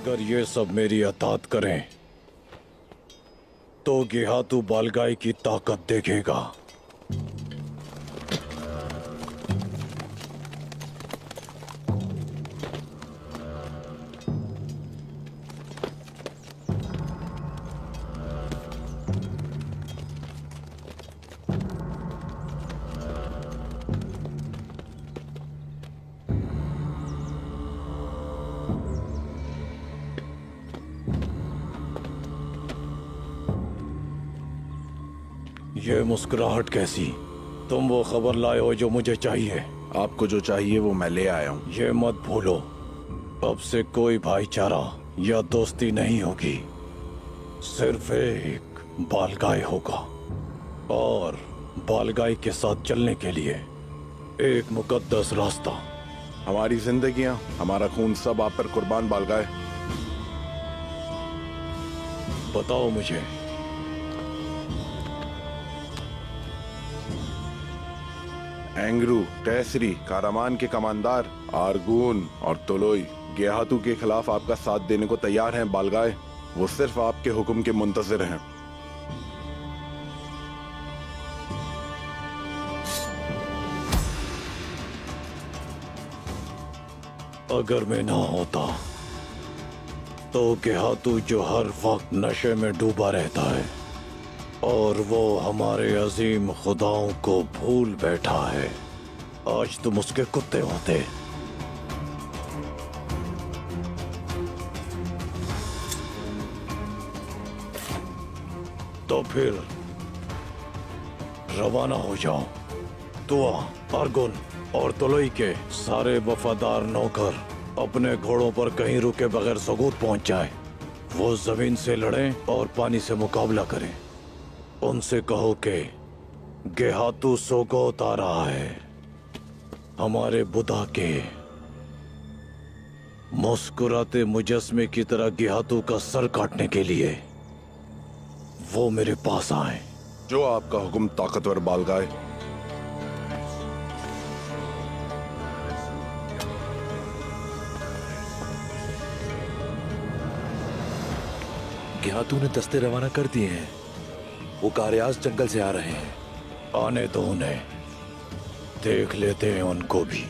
अगर ये सब मेरी अतात करें तो गेहातू बालगाई की ताकत देखेगा। ये मुस्कुराहट कैसी? तुम वो खबर लाए हो जो मुझे चाहिए। आपको जो चाहिए वो मैं ले आया हूँ। ये मत भूलो, अब से कोई भाईचारा या दोस्ती नहीं होगी, सिर्फ एक बालगाय होगा। और बालगाय के साथ चलने के लिए एक मुकद्दस रास्ता। हमारी जिंदगियां, हमारा खून सब आप पर कुर्बान बालगाय। बताओ मुझे, एंग्रू, कैसरी, कारामान के कमांडर आर्गून और तोलोई गेहातू के खिलाफ आपका साथ देने को तैयार हैं बालगाय। वो सिर्फ आपके हुक्म के मुंतजिर हैं। अगर मैं ना होता तो गेहातू जो हर वक्त नशे में डूबा रहता है और वो हमारे अजीम खुदाओं को भूल बैठा है, आज तुम उसके कुत्ते होते। तो फिर रवाना हो जाओ। तुआ, आर्गुन और तोलोई के सारे वफादार नौकर अपने घोड़ों पर कहीं रुके बगैर सबूत पहुंच जाएं। वो जमीन से लड़ें और पानी से मुकाबला करें। उनसे कहो कि गेहातू सोगोत आ रहा है, हमारे बुधा के मुस्कुराते मुजस्मे की तरह गेहातू का सर काटने के लिए वो मेरे पास आए। जो आपका हुक्म ताकतवर बालगाय। गेहातू ने दस्ते रवाना कर दिए हैं। वो कारियाज जंगल से आ रहे हैं। आने दो उन्हें, देख लेते हैं उनको भी।